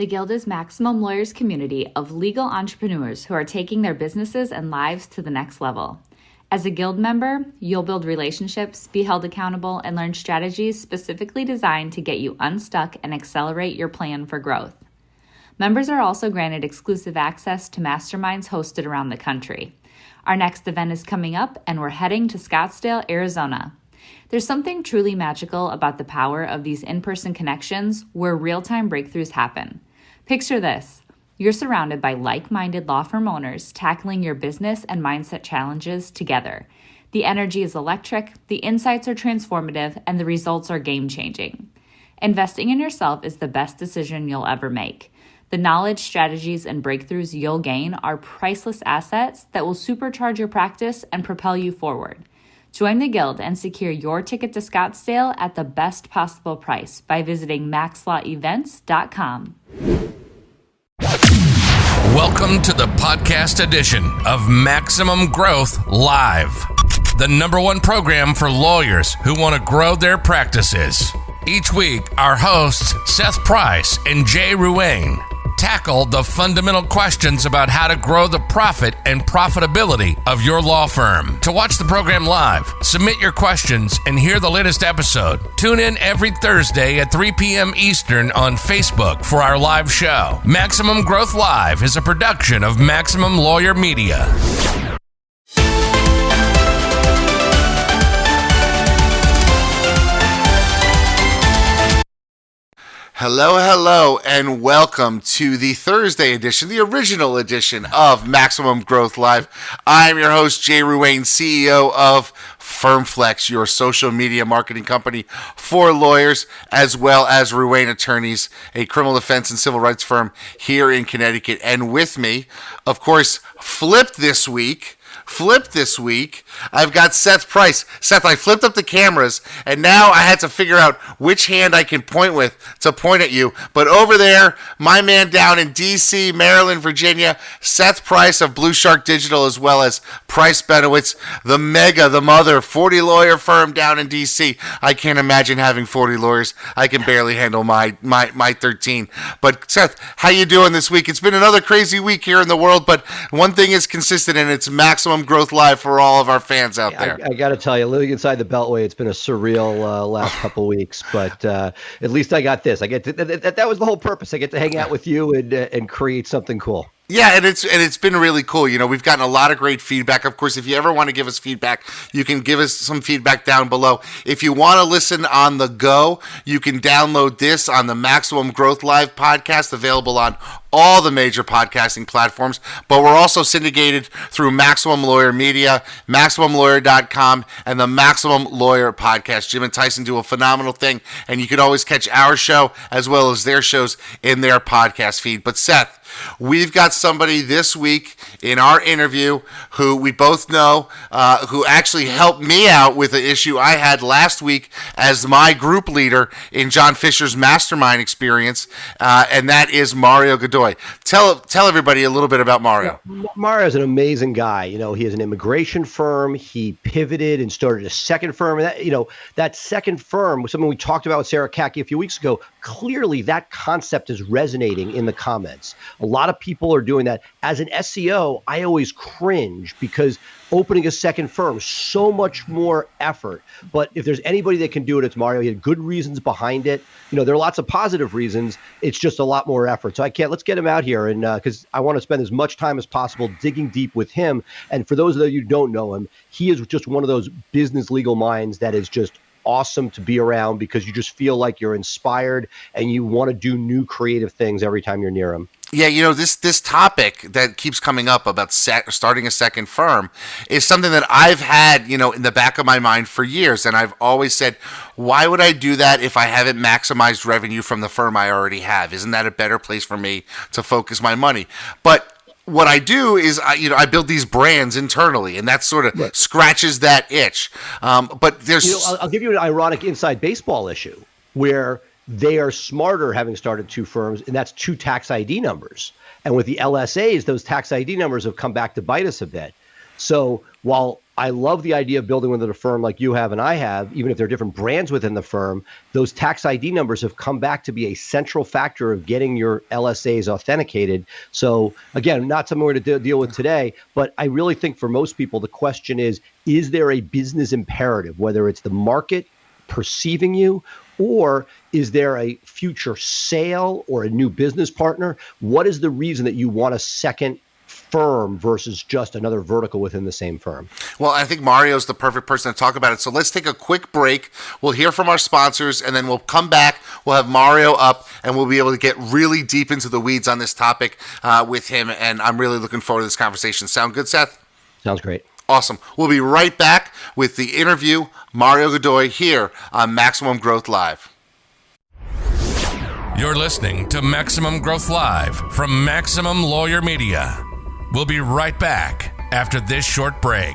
The Guild is Maximum Lawyers' community of legal entrepreneurs who are taking their businesses and lives to the next level. As a Guild member, you'll build relationships, be held accountable, and learn strategies specifically designed to get you unstuck and accelerate your plan for growth. Members are also granted exclusive access to masterminds hosted around the country. Our next event is coming up, and we're heading to Scottsdale, Arizona. There's something truly magical about the power of these in-person connections where real-time breakthroughs happen. Picture this. You're surrounded by like-minded law firm owners tackling your business and mindset challenges together. The energy is electric, the insights are transformative, and the results are game-changing. Investing in yourself is the best decision you'll ever make. The knowledge, strategies, and breakthroughs you'll gain are priceless assets that will supercharge your practice and propel you forward. Join the Guild and secure your ticket to Scottsdale at the best possible price by visiting maxlawevents.com. Welcome to the podcast edition of Maximum Growth Live, the #1 program for lawyers who want to grow their practices. Each week, our hosts, Seth Price and Jay Ruane, tackle the fundamental questions about how to grow the profit and profitability of your law firm. To watch the program live, submit your questions, and hear the latest episode, tune in every Thursday at 3 p.m. Eastern on Facebook for our live show. Maximum Growth Live is a production of Maximum Lawyer Media. Hello, and welcome to the Thursday edition, the original edition of Maximum Growth Live. I'm your host, Jay Ruane, CEO of FirmFlex, your social media marketing company for lawyers, as well as Ruane Attorneys, a criminal defense and civil rights firm here in Connecticut. And with me, of course, flipped this week, I've got Seth Price. Seth, I flipped up the cameras, and now I had to figure out which hand I can point with to point at you. But over there, my man down in D.C., Maryland, Virginia, Seth Price of Blue Shark Digital, as well as Price Benowitz, the mother 40-lawyer firm down in D.C. I can't imagine having 40 lawyers. I can barely handle my 13. But Seth, how you doing this week? It's been another crazy week here in the world, but one thing is consistent, and it's Maximum Growth Live for all of our fans out there. I got to tell you, living inside the Beltway, it's been a surreal last couple of weeks, but at least I got this. I get to, that was the whole purpose. I get to hang out with you and create something cool. Yeah, and it's been really cool. You know, we've gotten a lot of great feedback. Of course, if you ever want to give us feedback, you can give us some feedback down below. If you want to listen on the go, you can download this on the Maximum Growth Live podcast, available on all the major podcasting platforms. But we're also syndicated through Maximum Lawyer Media, MaximumLawyer.com, and the Maximum Lawyer podcast. Jim and Tyson do a phenomenal thing, and you can always catch our show as well as their shows in their podcast feed. But Seth, we've got somebody this week in our interview who we both know, who actually helped me out with an issue I had last week as my group leader in John Fisher's mastermind experience, and that is Mario Godoy. Tell everybody a little bit about Mario. Mario's an amazing guy. You know, he has an immigration firm. He pivoted and started a second firm. And that second firm was something we talked about with Sarah Kaki a few weeks ago. Clearly, that concept is resonating in the comments. A lot of people are doing that. As an SEO, I always cringe because opening a second firm, so much more effort. But if there's anybody that can do it, it's Mario. He had good reasons behind it. You know, there are lots of positive reasons. It's just a lot more effort. So let's get him out here. And because I want to spend as much time as possible digging deep with him. And for those of you who don't know him, he is just one of those business legal minds that is just awesome to be around because you just feel like you're inspired and you want to do new creative things every time you're near him. Yeah, you know, this topic that keeps coming up about starting a second firm is something that I've had, you know, in the back of my mind for years. And I've always said, why would I do that if I haven't maximized revenue from the firm I already have? Isn't that a better place for me to focus my money? But what I do is, I build these brands internally, and that sort of scratches that itch. But there's, I'll give you an ironic inside baseball issue where they are smarter having started two firms, and that's two tax ID numbers. And with the LSAs, those tax ID numbers have come back to bite us a bit. So while I love the idea of building within a firm like you have and I have, even if they're different brands within the firm. Those tax ID numbers have come back to be a central factor of getting your LSAs authenticated. So again, not something we're going to deal with today, but I really think for most people, the question is there a business imperative, whether it's the market perceiving you, or is there a future sale or a new business partner? What is the reason that you want a second firm versus just another vertical within the same firm? Well, I think Mario's the perfect person to talk about it. So let's take a quick break. We'll hear from our sponsors, and then we'll come back. We'll have Mario up, and we'll be able to get really deep into the weeds on this topic with him. And I'm really looking forward to this conversation. Sound good, Seth? Sounds great. Awesome. We'll be right back with the interview, Mario Godoy, here on Maximum Growth Live. You're listening to Maximum Growth Live from Maximum Lawyer Media. We'll be right back after this short break.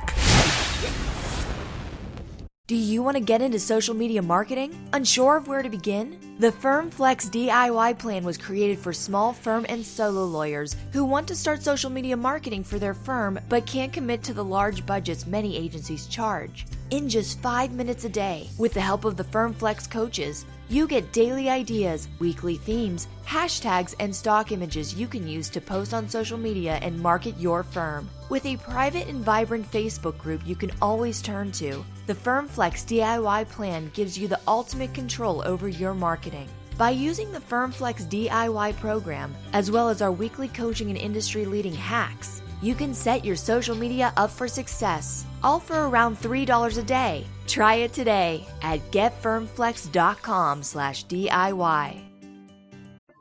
Do you want to get into social media marketing? Unsure of where to begin? The Firm Flex DIY plan was created for small firm and solo lawyers who want to start social media marketing for their firm but can't commit to the large budgets many agencies charge. In just 5 minutes a day, with the help of the Firm Flex coaches, you get daily ideas, weekly themes, hashtags, and stock images you can use to post on social media and market your firm. With a private and vibrant Facebook group you can always turn to, the Firm Flex DIY plan gives you the ultimate control over your marketing. By using the Firm Flex DIY program, as well as our weekly coaching and industry-leading hacks, you can set your social media up for success, all for around $3 a day. Try it today at getfirmflex.com/DIY.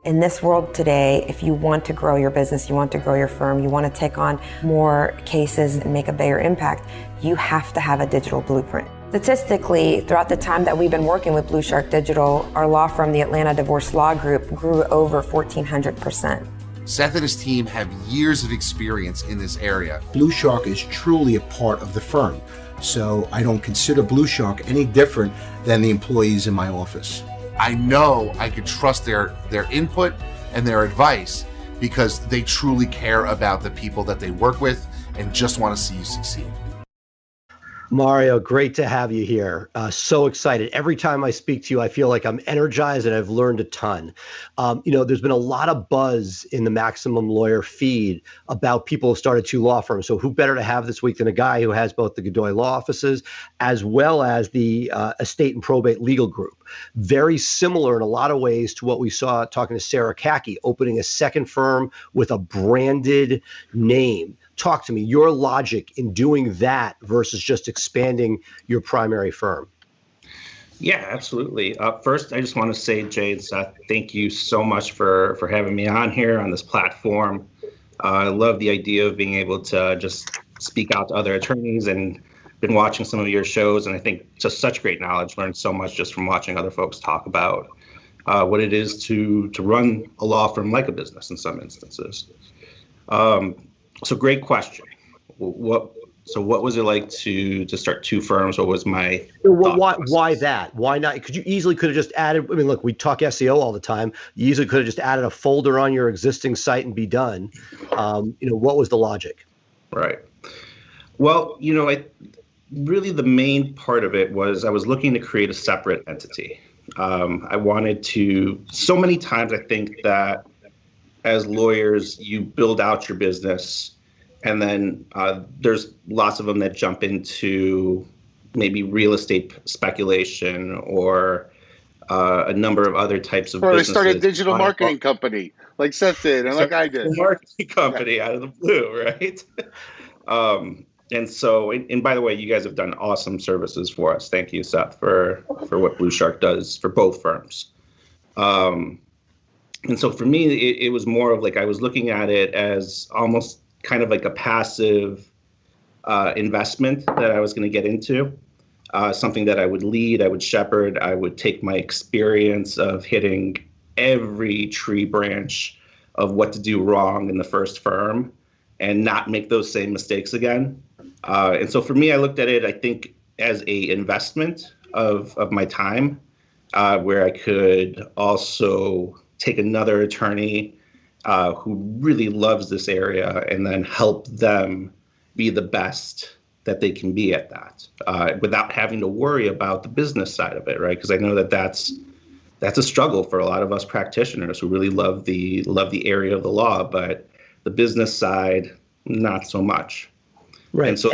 In this world today, if you want to grow your business, you want to grow your firm, you want to take on more cases and make a bigger impact, you have to have a digital blueprint. Statistically, throughout the time that we've been working with Blue Shark Digital, our law firm, the Atlanta Divorce Law Group, grew over 1,400%. Seth and his team have years of experience in this area. Blue Shark is truly a part of the firm, so I don't consider Blue Shark any different than the employees in my office. I know I could trust their input and their advice because they truly care about the people that they work with and just want to see you succeed. Mario, great to have you here. So excited. Every time I speak to you, I feel like I'm energized and I've learned a ton. There's been a lot of buzz in the Maximum Lawyer feed about people who started two law firms. So who better to have this week than a guy who has both the Godoy law offices as well as the estate and probate legal group. Very similar in a lot of ways to what we saw talking to Sarah Kaki, opening a second firm with a branded name. Talk to me, your logic in doing that versus just expanding your primary firm. Yeah, absolutely. First, I just want to say, Jay and Seth, thank you so much for having me on here on this platform. I love the idea of being able to just speak out to other attorneys, and been watching some of your shows, and I think just such great knowledge, learned so much just from watching other folks talk about what it is to run a law firm like a business in some instances. So great question. What was it like to start two firms? What was my why that? Why not? Because you easily could have just added. I mean, look, we talk SEO all the time. You easily could have just added a folder on your existing site and be done. What was the logic? Right. Well, really the main part of it was I was looking to create a separate entity. I wanted to. So many times I think that as lawyers, you build out your business, and then there's lots of them that jump into maybe real estate speculation or a number of other types of businesses. Or they start a digital marketing company like Seth did and like I did. A marketing company out of the blue, right? And so, and by the way, you guys have done awesome services for us. Thank you, Seth, for what Blue Shark does for both firms. And so for me, it was more of like I was looking at it as almost kind of like a passive investment that I was going to get into, something that I would lead, I would shepherd, I would take my experience of hitting every tree branch of what to do wrong in the first firm and not make those same mistakes again. And so for me, I looked at it, I think, as a investment of my time, where I could also take another attorney who really loves this area and then help them be the best that they can be at that without having to worry about the business side of it, right? Because I know that that's a struggle for a lot of us practitioners who really love the area of the law, but the business side, not so much. Right. And so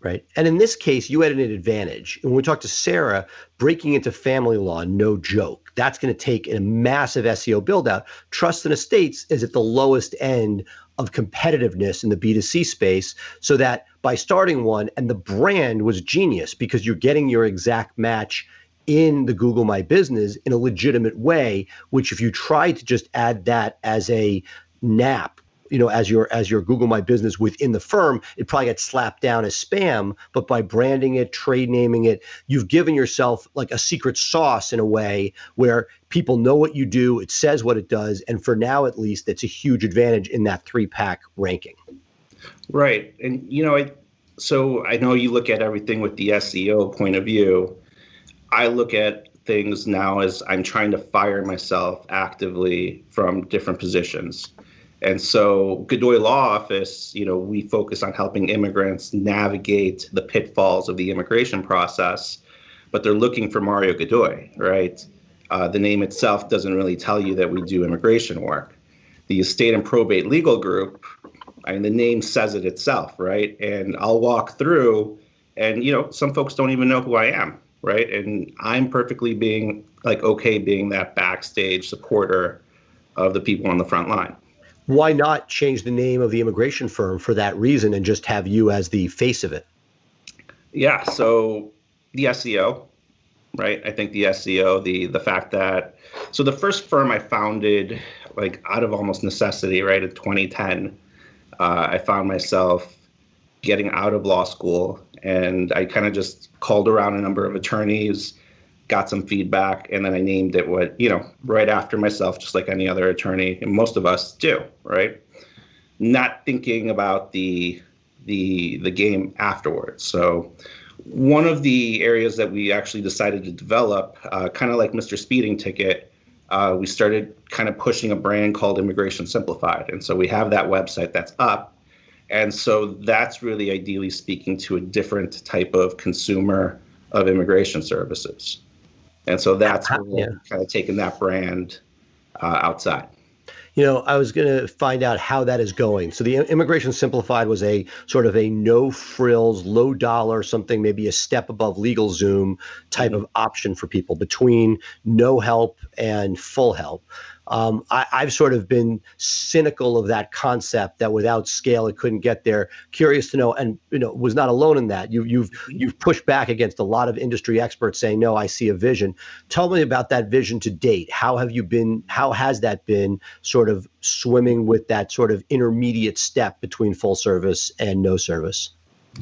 right. And in this case, you had an advantage. And when we talked to Sarah, breaking into family law, no joke. That's going to take a massive SEO build out. Trust and estates is at the lowest end of competitiveness in the B2C space, so that by starting one, and the brand was genius because you're getting your exact match in the Google My Business in a legitimate way, which if you try to just add that as a nap, as your Google My Business within the firm, it probably gets slapped down as spam. But by branding it, trade naming it, you've given yourself like a secret sauce in a way where people know what you do, it says what it does, and for now at least, it's a huge advantage in that 3-pack ranking. Right. And so I know you look at everything with the SEO point of view. I look at things now as I'm trying to fire myself actively from different positions. And so Godoy Law Office, we focus on helping immigrants navigate the pitfalls of the immigration process, but they're looking for Mario Godoy, right? The name itself doesn't really tell you that we do immigration work. The Estate and Probate Legal Group, the name says it itself, right? And I'll walk through and, some folks don't even know who I am, right? And I'm perfectly being okay being that backstage supporter of the people on the front line. Why not change the name of the immigration firm for that reason and just have you as the face of it? Yeah, so the SEO, right? I think the SEO, the fact that, so the first firm I founded out of almost necessity, right, in 2010, I found myself getting out of law school, and I kind of just called around a number of attorneys, got some feedback, and then I named it right after myself, just like any other attorney, and most of us do, right? Not thinking about the game afterwards. So one of the areas that we actually decided to develop, kind of like Mr. Speeding Ticket, we started kind of pushing a brand called Immigration Simplified. And so we have that website that's up. And so that's really ideally speaking to a different type of consumer of immigration services. And so that's where we're kind of taking that brand outside. I was going to find out how that is going. So the Immigration Simplified was a sort of a no frills, low dollar, something maybe a step above LegalZoom type of option for people between no help and full help. I've sort of been cynical of that concept that without scale it couldn't get there. Curious to know, and was not alone in that. You've pushed back against a lot of industry experts saying, no, I see a vision. Tell me about that vision to date. How has that been sort of swimming with that sort of intermediate step between full service and no service?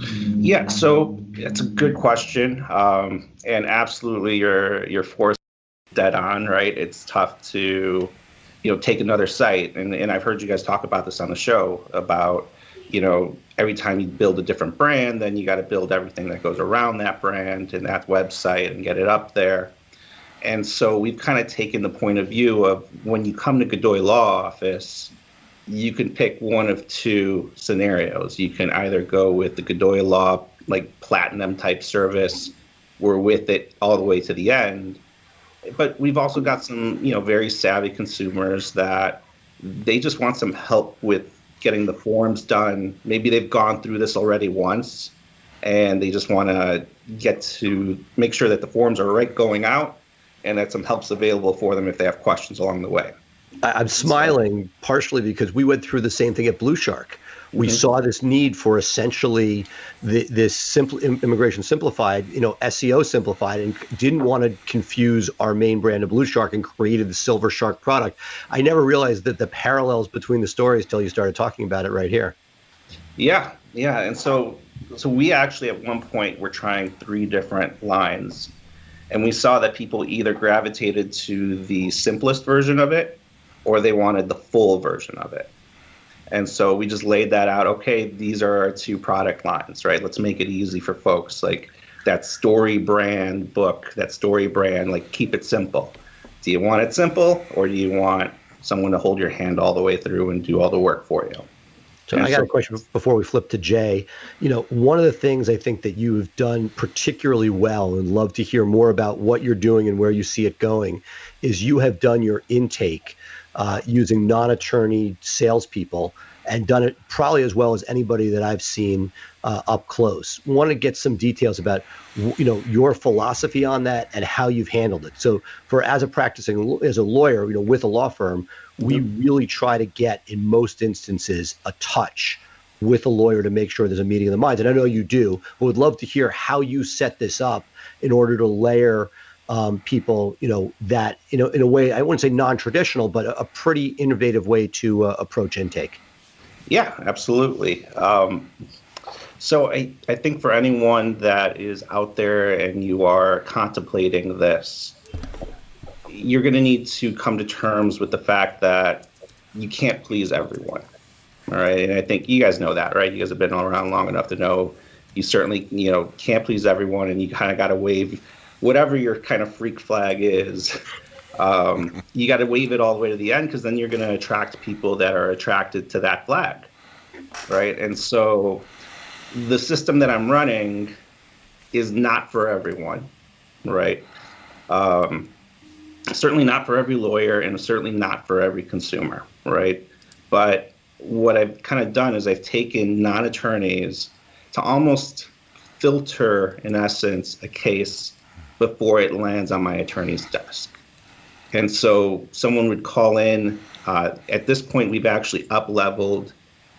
Yeah, so it's a good question, and absolutely your force dead on, right? It's tough to, take another site. And I've heard you guys talk about this on the show about, every time you build a different brand, then you got to build everything that goes around that brand and that website and get it up there. And so we've kind of taken the point of view of when you come to Godoy Law Office, you can pick one of two scenarios. You can either go with the Godoy Law, platinum type service, we're with it all the way to the end. But we've also got some, very savvy consumers that they just want some help with getting the forms done. Maybe they've gone through this already once, and they just want to get to make sure that the forms are right going out, and that some help's available for them if they have questions along the way. I'm smiling partially because we went through the same thing at Blue Shark. We saw this need for essentially this simple Immigration Simplified, SEO simplified, and didn't want to confuse our main brand of Blue Shark and created the Silver Shark product. I never realized that the parallels between the stories till you started talking about it right here. Yeah. And so we actually at one point were trying 3 different lines, and we saw that people either gravitated to the simplest version of it or they wanted the full version of it. And so we just laid that out. Okay, these are our 2 product lines, right? Let's make it easy for folks. Like that story brand book, that story brand, keep it simple. Do you want it simple, or do you want someone to hold your hand all the way through and do all the work for you? So I got a question before we flip to Jay. One of the things I think that you have done particularly well, and love to hear more about what you're doing and where you see it going, is you have done your intake using non-attorney salespeople and done it probably as well as anybody that I've seen up close. Want to get some details about your philosophy on that and how you've handled it. So as a lawyer, with a law firm, we really try to get, in most instances, a touch with a lawyer to make sure there's a meeting of the minds. And I know you do, but would love to hear how you set this up in order to layer people, that, in a way, I wouldn't say non-traditional, but a pretty innovative way to approach intake. Yeah, absolutely. So I think for anyone that is out there and you are contemplating this, you're going to need to come to terms with the fact that you can't please everyone. All right. And I think you guys know that, right? You guys have been around long enough to know you certainly, can't please everyone, and you kind of got to wave whatever your kind of freak flag is. You got to wave it all the way to the end, because then you're going to attract people that are attracted to that flag. Right. And so the system that I'm running is not for everyone. Right. Certainly not for every lawyer, and certainly not for every consumer, right? But what I've kind of done is I've taken non-attorneys to almost filter, in essence, a case before it lands on my attorney's desk. And so someone would call in. At this point, we've actually up-leveled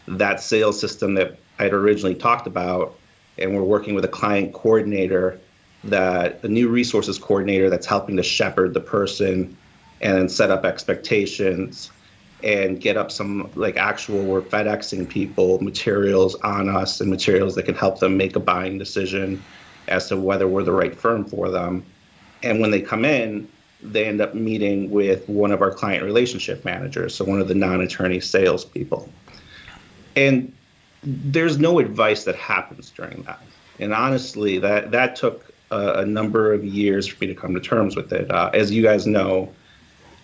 that sales system that I'd originally talked about, and we're working with a client coordinator, a new resources coordinator that's helping to shepherd the person and set up expectations and get up some actual, we're FedExing people materials on us, and materials that can help them make a buying decision as to whether we're the right firm for them. And when they come in, they end up meeting with one of our client relationship managers, so one of the non-attorney salespeople. And there's no advice that happens during that. And honestly, that took a number of years for me to come to terms with it. As you guys know,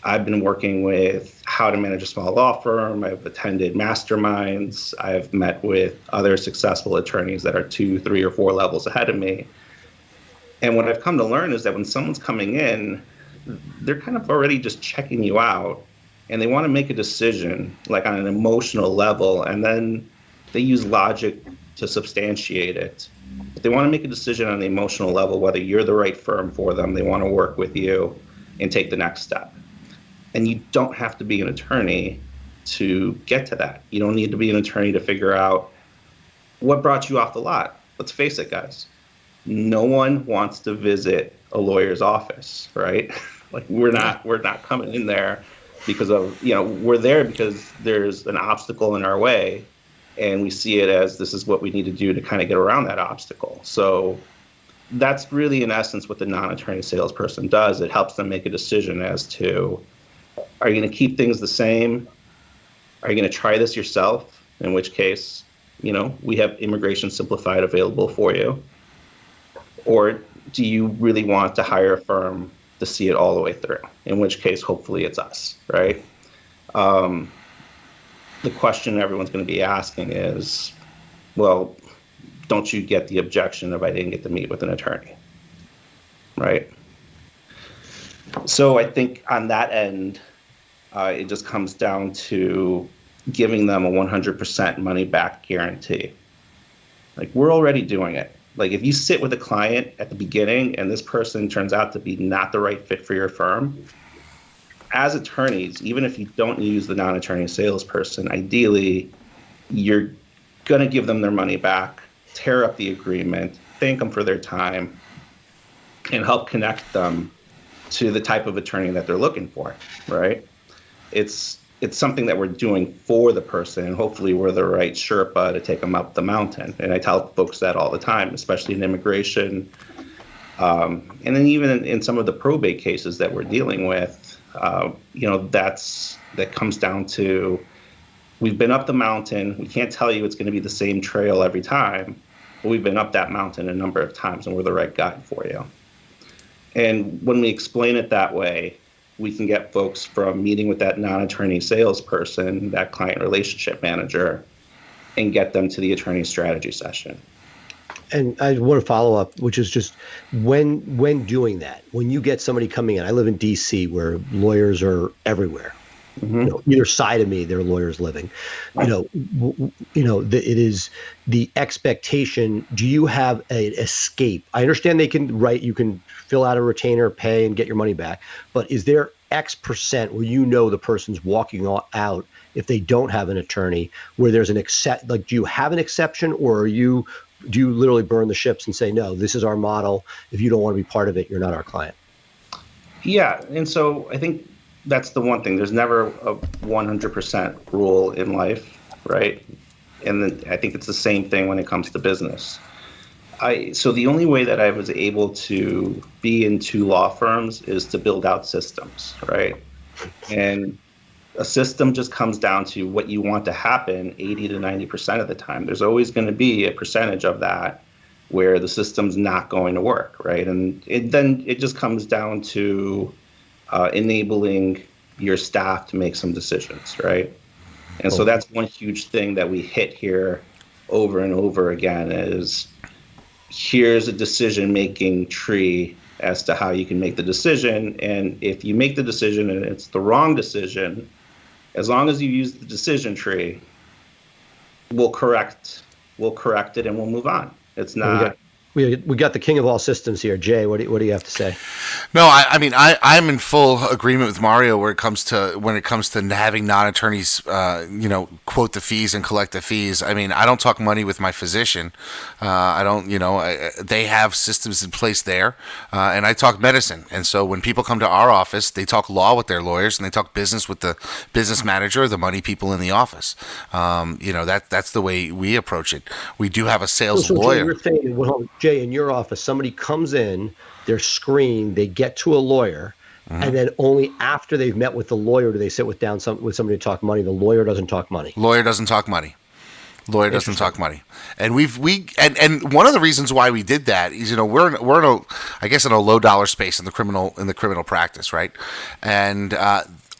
I've been working with how to manage a small law firm. I've attended masterminds. I've met with other successful attorneys that are 2, 3, or 4 levels ahead of me. And what I've come to learn is that when someone's coming in, they're kind of already just checking you out, and they want to make a decision on an emotional level, and then they use logic to substantiate it. But they want to make a decision on the emotional level, whether you're the right firm for them. They want to work with you and take the next step. And you don't have to be an attorney to get to that. You don't need to be an attorney to figure out what brought you off the lot. Let's face it, guys. No one wants to visit a lawyer's office, right? We're not coming in there because of, we're there because there's an obstacle in our way, and we see it as this is what we need to do to kind of get around that obstacle. So that's really, in essence, what the non-attorney salesperson does. It helps them make a decision as to, are you going to keep things the same? Are you going to try this yourself? In which case, we have Immigration Simplified available for you. Or do you really want to hire a firm to see it all the way through? In which case, hopefully it's us, right? The question everyone's going to be asking is, well, don't you get the objection if I didn't get to meet with an attorney, right? So I think on that end, it just comes down to giving them a 100% money back guarantee. We're already doing it. If you sit with a client at the beginning and this person turns out to be not the right fit for your firm, as attorneys, even if you don't use the non-attorney salesperson, ideally, you're going to give them their money back, tear up the agreement, thank them for their time, and help connect them to the type of attorney that they're looking for, right? It's something that we're doing for the person, and hopefully we're the right Sherpa to take them up the mountain. And I tell folks that all the time, especially in immigration. And then even in some of the probate cases that we're dealing with, that comes down to, we've been up the mountain. We can't tell you it's going to be the same trail every time, but we've been up that mountain a number of times, and we're the right guide for you. And when we explain it that way, we can get folks from meeting with that non-attorney salesperson, that client relationship manager, and get them to the attorney strategy session. And I want to follow up, which is just when doing that, when you get somebody coming in, I live in DC where lawyers are everywhere. Either side of me, there are lawyers living. It is the expectation. Do you have an escape? I understand they can write, you can fill out a retainer, pay, and get your money back. But is there X percent where the person's walking out if they don't have an attorney, where there's an do you have an exception, or do you literally burn the ships and say, no, this is our model. If you don't want to be part of it, you're not our client? Yeah. And so I think that's the one thing. There's never a 100% rule in life, right? And then I think it's the same thing when it comes to business. So the only way that I was able to be in two law firms is to build out systems, right? And a system just comes down to what you want to happen 80 to 90% of the time. There's always going to be a percentage of that where the system's not going to work, right? And then it just comes down to enabling your staff to make some decisions, right? And so that's one huge thing that we hit here over and over again is here's a decision-making tree as to how you can make the decision. And if you make the decision and it's the wrong decision, as long as you use the decision tree, we'll correct it and we'll move on. It's not. We got the king of all systems here, Jay. What do you have to say? No, I mean I'm in full agreement with Mario when it comes to having non-attorneys, quote the fees and collect the fees. I mean, I don't talk money with my physician. I don't, they have systems in place there, and I talk medicine. And so when people come to our office, they talk law with their lawyers and they talk business with the business manager, the money people in the office. That's the way we approach it. We do have a sales lawyer. Jay, you're saying, Jay, in your office, somebody comes in, they're screened, they get to a lawyer, and then only after they've met with the lawyer do they sit with somebody to talk money. The lawyer doesn't talk money. Lawyer doesn't talk money. And and one of the reasons why we did that is, we're in a low dollar space in the criminal practice, right? And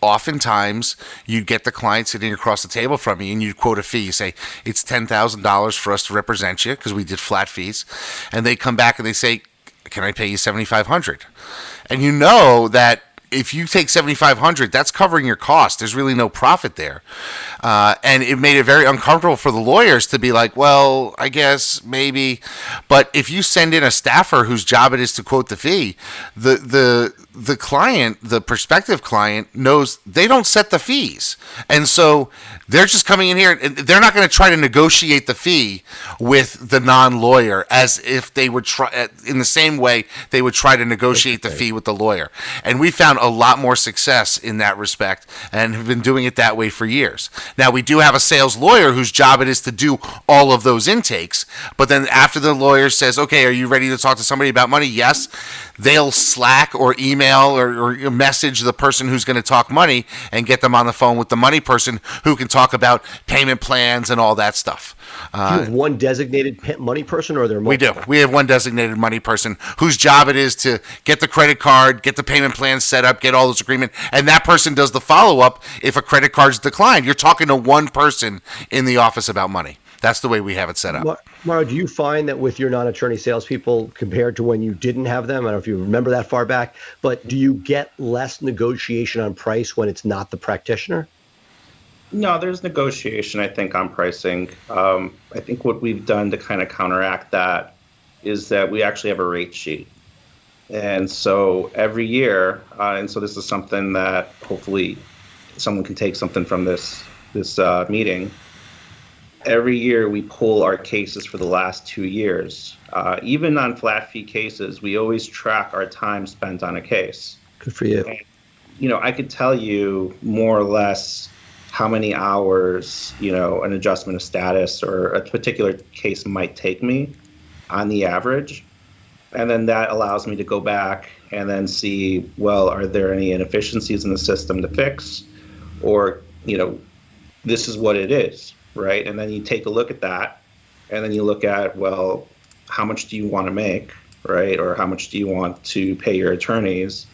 oftentimes you'd get the client sitting across the table from you and you'd quote a fee. You say, it's $10,000 for us to represent you because we did flat fees. And they come back and they say, can I pay you $7,500? And you know that if you take $7,500, that's covering your cost. There's really no profit there. And it made it very uncomfortable for the lawyers to be like, well, I guess maybe. But if you send in a staffer whose job it is to quote the fee, the client, the prospective client, knows they don't set the fees. And so they're just coming in here and they're not going to try to negotiate the fee with the non-lawyer as if they would try in the same way they would try to negotiate the fee with the lawyer. And we found a lot more success in that respect and have been doing it that way for years. Now, we do have a sales lawyer whose job it is to do all of those intakes. But then after the lawyer says, okay, are you ready to talk to somebody about money? Yes. They'll Slack or email or message the person who's going to talk money and get them on the phone with the money person who can talk about payment plans and all that stuff. Do you have one designated money person, or are there multiple? We do. We have one designated money person whose job it is to get the credit card, get the payment plan set up, get all those agreements, and that person does the follow-up if a credit card's declined. You're talking to one person in the office about money. That's the way we have it set up. Mario, do you find that with your non-attorney salespeople compared to when you didn't have them, I don't know if you remember that far back, but do you get less negotiation on price when it's not the practitioner? No, there's negotiation, I think, on pricing. I think what we've done to kind of counteract that is that we actually have a rate sheet. And so every year, and so this is something that hopefully someone can take something from this meeting. Every year we pull our cases for the last 2 years. Even on flat fee cases, we always track our time spent on a case. Good for you. And, I could tell you more or less how many hours, an adjustment of status or a particular case might take me on the average. And then that allows me to go back and then see, well, are there any inefficiencies in the system to fix? Or, this is what it is, right? And then you take a look at that and then you look at, well, how much do you want to make, right? Or how much do you want to pay your attorneys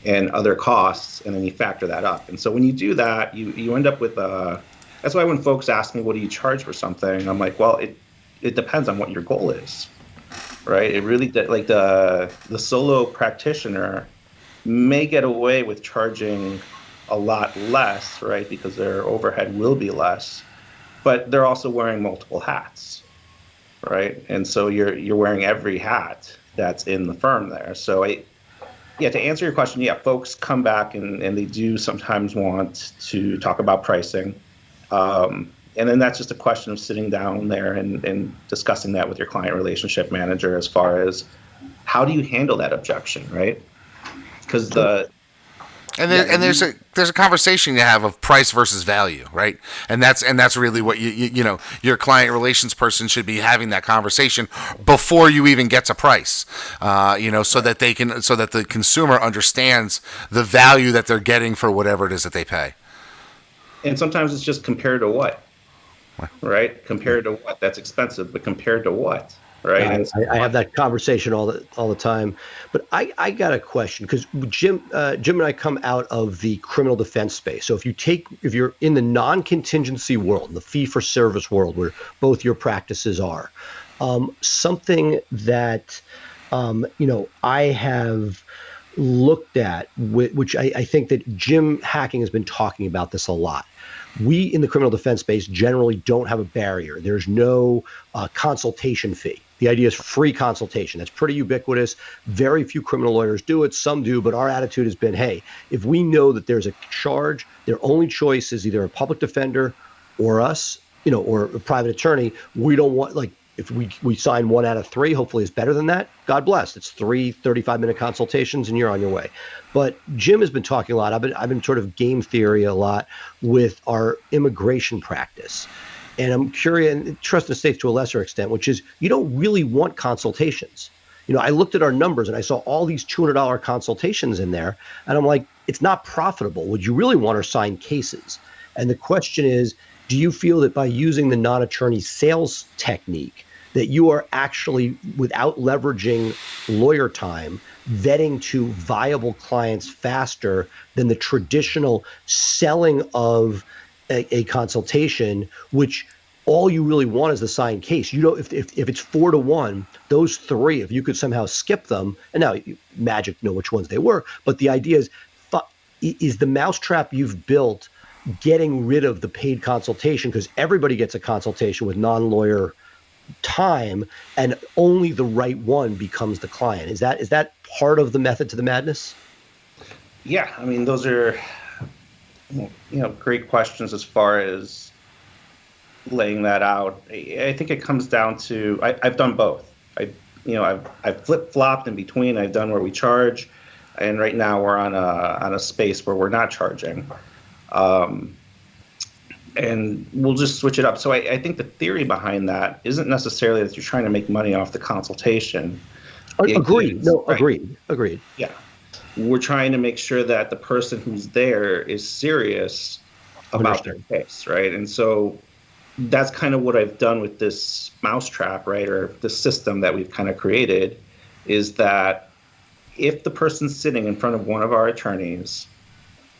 and other costs, and then you factor that up. And so when you do that, you end up with a That's why when folks ask me, what do you charge for something? I'm like, well, it depends on what your goal is, right? It really, like the solo practitioner may get away with charging a lot less, right? Because their overhead will be less, but they're also wearing multiple hats, right? And so you're wearing every hat that's in the firm there. So to answer your question, folks come back and they do sometimes want to talk about pricing. And then that's just a question of sitting down there and discussing that with your client relationship manager as far as how do you handle that objection, right? Because there's a conversation you have of price versus value, right? And that's really what you know your client relations person should be having that conversation before you even get to price, so that the consumer understands the value that they're getting for whatever it is that they pay. And sometimes it's just compared to what, right? Compared to what? That's expensive, but compared to what, right? I have that conversation all the time. But I got a question, because Jim and I come out of the criminal defense space. So if you're in the non-contingency world, the fee-for-service world, where both your practices are, something that I have looked at, which I think that Jim Hacking has been talking about this a lot. We in the criminal defense space generally don't have a barrier. There's no consultation fee. The idea is free consultation. That's pretty ubiquitous. Very few criminal lawyers do it. Some do, but our attitude has been, hey, if we know that there's a charge, their only choice is either a public defender or us, or a private attorney. We don't want, like, if we sign 1 out of 3, hopefully it's better than that. God bless. It's 3 35-minute consultations and you're on your way. But Jim has been talking a lot. I've been sort of game theory a lot with our immigration practice. And I'm curious, and trust in the states to a lesser extent, which is you don't really want consultations. I looked at our numbers and I saw all these $200 consultations in there. And I'm like, it's not profitable. Would you really want to sign cases? And the question is, do you feel that by using the non-attorney sales technique, that you are actually, without leveraging lawyer time, vetting to viable clients faster than the traditional selling of a consultation, which all you really want is the signed case? If it's 4-1, those 3, if you could somehow skip them, and now magic know which ones they were, but the idea is the mousetrap you've built getting rid of the paid consultation, because everybody gets a consultation with non-lawyer time, and only the right one becomes the client. Is that part of the method to the madness? Yeah, I mean, those are great questions as far as laying that out. I think it comes down to I've done both. I've flip-flopped in between. I've done where we charge, and right now we're on a space where we're not charging. And we'll just switch it up. So I think the theory behind that isn't necessarily that you're trying to make money off the consultation. Agreed. Right. Agreed. Yeah. We're trying to make sure that the person who's there is serious about their case, right? And so that's kind of what I've done with this mousetrap, right? Or the system that we've kind of created, is that if the person's sitting in front of one of our attorneys,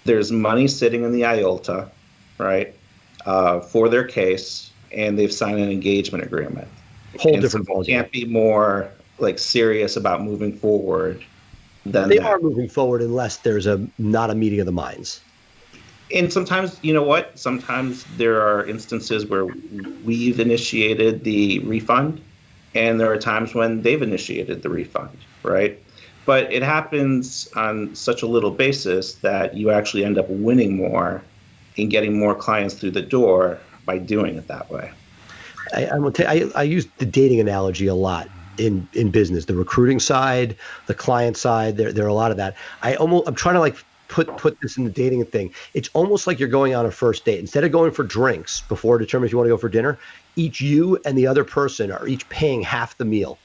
there's money sitting in the IOLTA, right? For their case, and they've signed an engagement agreement. Different ballgame. Can't be more serious about moving forward than they that. are moving forward unless there's not a meeting of the minds. And sometimes, sometimes there are instances where we've initiated the refund, and there are times when they've initiated the refund, right? But it happens on such a little basis that you actually end up winning more and getting more clients through the door by doing it that way. I use the dating analogy a lot in business, the recruiting side, the client side. There are a lot of that. I'm trying to put this in the dating thing. It's almost like you're going on a first date. Instead of going for drinks before determining if you want to go for dinner, each you and the other person are each paying half the meal.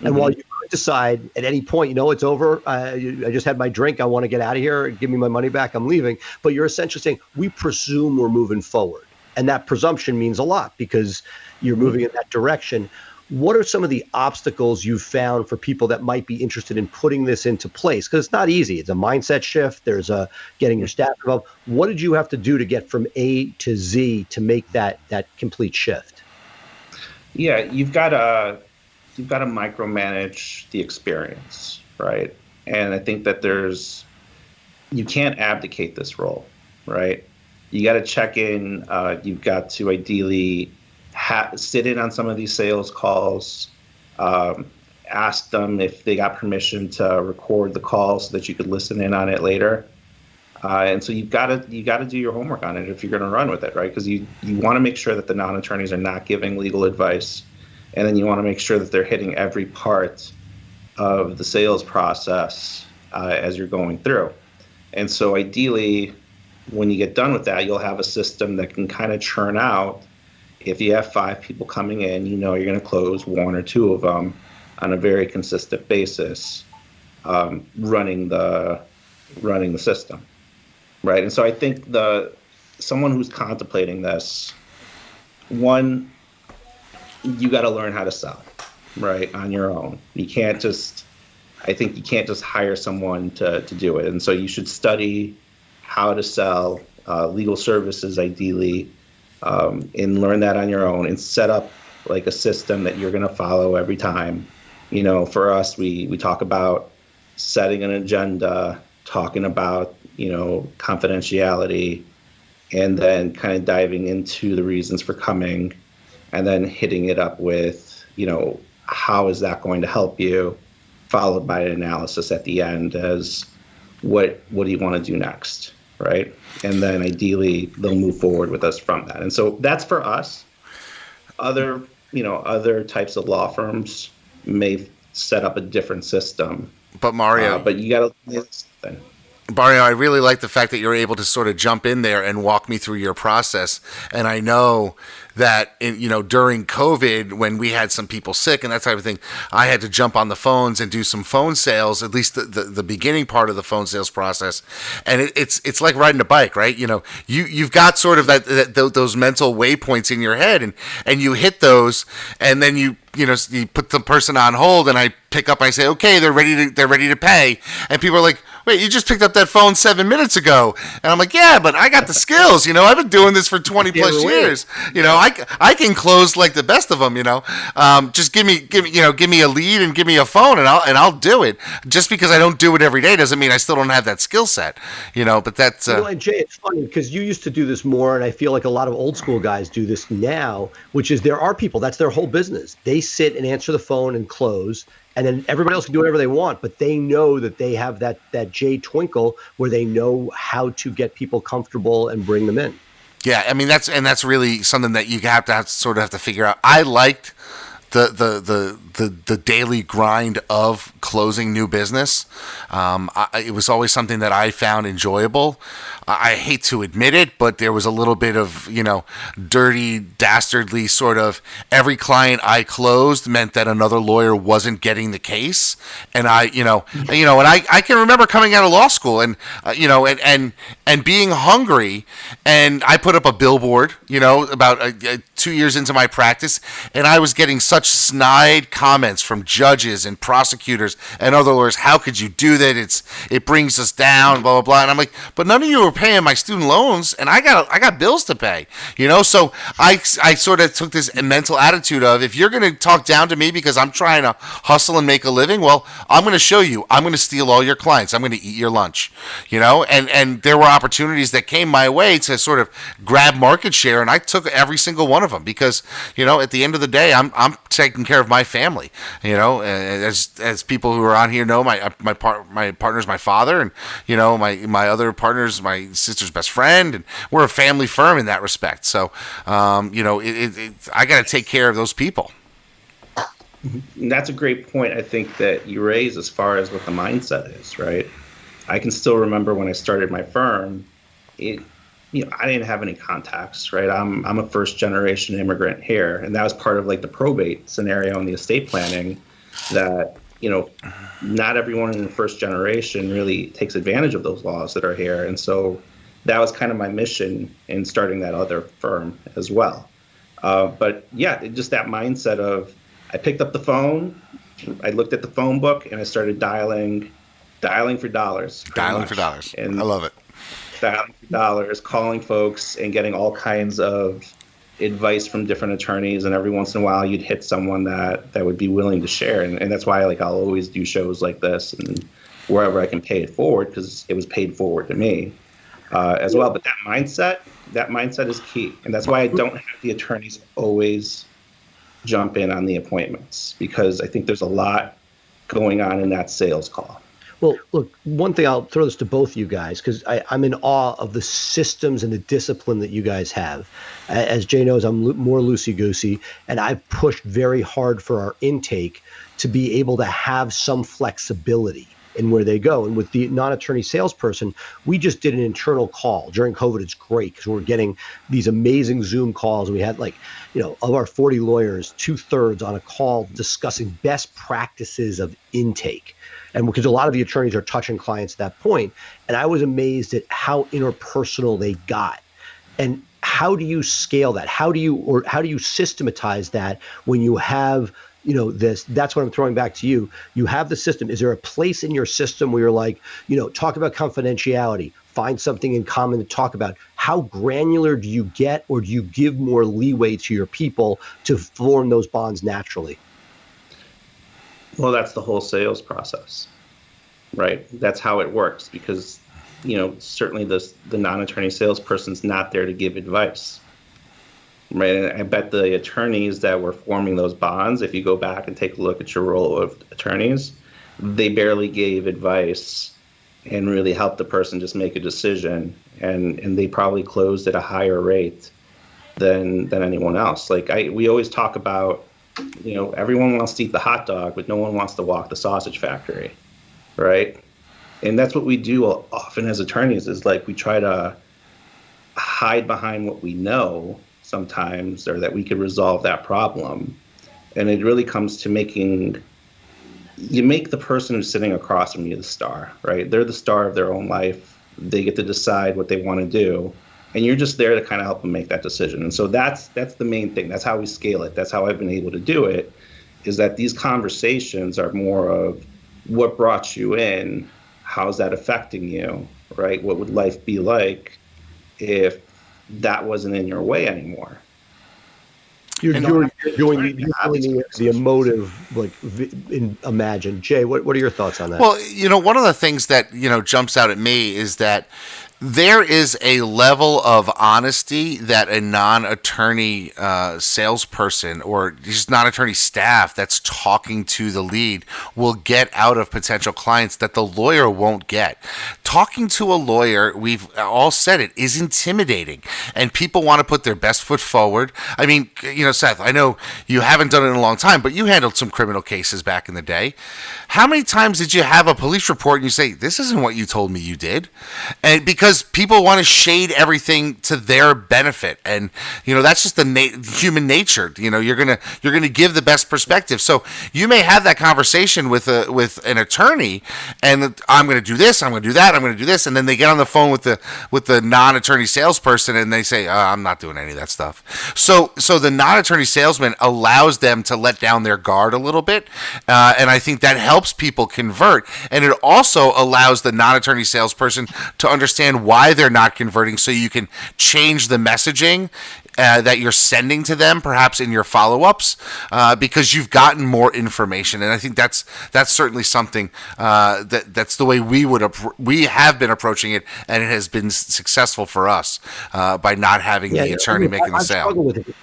And while you could decide at any point, it's over, I just had my drink, I want to get out of here, give me my money back, I'm leaving. But you're essentially saying, we presume we're moving forward. And that presumption means a lot because you're moving in that direction. What are some of the obstacles you've found for people that might be interested in putting this into place? Because it's not easy. It's a mindset shift. There's a getting your staff involved. What did you have to do to get from A to Z to make that complete shift? Yeah, you've got to micromanage the experience, right? And I think that you can't abdicate this role, right? You got to check in. You've got to ideally sit in on some of these sales calls, ask them if they got permission to record the call so that you could listen in on it later. And so you got to do your homework on it if you're going to run with it, right? Because you want to make sure that the non-attorneys are not giving legal advice, and then you want to make sure that they're hitting every part of the sales process as you're going through. And so ideally, when you get done with that, you'll have a system that can kind of churn out. If you have 5 people coming in, you know you're going to close 1 or 2 of them on a very consistent basis, running the system, right? And so I think someone who's contemplating this, one, you got to learn how to sell, right, on your own. You can't just hire someone to do it. And so you should study how to sell legal services, ideally, and learn that on your own and set up like a system that you're going to follow every time. You know, for us, we talk about setting an agenda, talking about, confidentiality, and then kind of diving into the reasons for coming, and then hitting it up with, how is that going to help you, followed by an analysis at the end as what do you want to do next, right? And then ideally they'll move forward with us from that. And so that's for us. Other types of law firms may set up a different system. But Mario, but you got to. Mario, I really like the fact that you're able to sort of jump in there and walk me through your process. And I know that, during COVID, when we had some people sick and that type of thing, I had to jump on the phones and do some phone sales, at least the beginning part of the phone sales process. And it's like riding a bike, right? You've got sort of those mental waypoints in your head, and you hit those, and then you put the person on hold, and I pick up, I say, okay, they're ready to pay. And people are like, wait, you just picked up that phone 7 minutes ago. And I'm like, yeah, but I got the skills, I've been doing this for 20 plus years. I can close like the best of them, just give me a lead and give me a phone, and I'll do it. Just because I don't do it every day doesn't mean I still don't have that skill set, but that's, and Jay, it's funny because you used to do this more, and I feel like a lot of old school guys do this now, which is there are people, that's their whole business. They sit and answer the phone and close, and then everybody else can do whatever they want, but they know that they have that Jay twinkle where they know how to get people comfortable and bring them in. Yeah, I mean that's really something that you have to figure out. I liked the daily grind of closing new business. It was always something that I found enjoyable. I hate to admit it, but there was a little bit of, dirty, dastardly sort of every client I closed meant that another lawyer wasn't getting the case. And I can remember coming out of law school and being hungry, and I put up a billboard, about 2 years into my practice, and I was getting such snide comments from judges and prosecutors and other lawyers. How could you do that? It brings us down, blah, blah, blah. And I'm like, but none of you are paying my student loans, and I got bills to pay, So I sort of took this mental attitude of, if you're going to talk down to me because I'm trying to hustle and make a living, well, I'm going to show you. I'm going to steal all your clients. I'm going to eat your lunch, And there were opportunities that came my way to sort of grab market share, and I took every single one of them because, at the end of the day, I'm taking care of my family. As people who are on here know, my partner's my father, and my other partner's my sister's best friend, and we're a family firm in that respect. So, I got to take care of those people. And that's a great point, I think, that you raise as far as what the mindset is, right? I can still remember when I started my firm, I didn't have any contacts, right? I'm a first generation immigrant here, and that was part of like the probate scenario and the estate planning that, not everyone in the first generation really takes advantage of those laws that are here. And so that was kind of my mission in starting that other firm as well. But yeah, just that mindset of I picked up the phone, I looked at the phone book, and I started dialing for dollars. Dialing for dollars. And I love it. dialing for dollars, calling folks and getting all kinds of advice from different attorneys. And every once in a while you'd hit someone that would be willing to share. And that's why I'll always do shows like this and wherever I can pay it forward, because it was paid forward to me as well. But that mindset is key. And that's why I don't have the attorneys always jump in on the appointments, because I think there's a lot going on in that sales call. Well, look, one thing, I'll throw this to both of you guys, because I'm in awe of the systems and the discipline that you guys have. As Jay knows, I'm more loosey-goosey, and I've pushed very hard for our intake to be able to have some flexibility in where they go. And with the non-attorney salesperson, we just did an internal call. During COVID, it's great because we're getting these amazing Zoom calls. We had of our 40 lawyers, 2/3 on a call discussing best practices of intake. And because a lot of the attorneys are touching clients at that point. And I was amazed at how interpersonal they got. And how do you scale that? How do you systematize that when you have this? That's what I'm throwing back to you. You have the system. Is there a place in your system where you're like, talk about confidentiality, find something in common to talk about? How granular do you get, or do you give more leeway to your people to form those bonds naturally? Well, that's the whole sales process, right? That's how it works, because, certainly the non-attorney salesperson's not there to give advice, right? And I bet the attorneys that were forming those bonds, if you go back and take a look at your roll of attorneys, they barely gave advice and really helped the person just make a decision. And they probably closed at a higher rate than anyone else. We always talk about, everyone wants to eat the hot dog, but no one wants to walk the sausage factory, right? And that's what we do often as attorneys, is we try to hide behind what we know sometimes, or that we could resolve that problem. And it really comes to make the person who's sitting across from you the star, right? They're the star of their own life. They get to decide what they want to do. And you're just there to kind of help them make that decision. And so that's the main thing. That's how we scale it. That's how I've been able to do it, is that these conversations are more of what brought you in, how's that affecting you, right? What would life be like if that wasn't in your way anymore? You're doing the emotive, imagine. Jay, what are your thoughts on that? Well, one of the things that, jumps out at me is that there is a level of honesty that a non-attorney salesperson, or just non-attorney staff that's talking to the lead, will get out of potential clients that the lawyer won't get. Talking to a lawyer, we've all said it, is intimidating, and people want to put their best foot forward. I mean, Seth, I know you haven't done it in a long time, but you handled some criminal cases back in the day. How many times did you have a police report and you say, this isn't what you told me you did? And because people want to shade everything to their benefit, and that's just the human nature. You're gonna give the best perspective. So you may have that conversation with an attorney, and I'm going to do this, I'm going to do that, I'm going to do this, and then they get on the phone with the non-attorney salesperson, and they say, I'm not doing any of that stuff. So the non-attorney salesman allows them to let down their guard a little bit, and I think that helps people convert, and it also allows the non-attorney salesperson to understand why they're not converting, so you can change the messaging that you're sending to them, perhaps in your follow-ups, because you've gotten more information. And I think that's certainly something that's the way we have been approaching it, and it has been successful for us by not having the attorney making the sale. I struggle with it.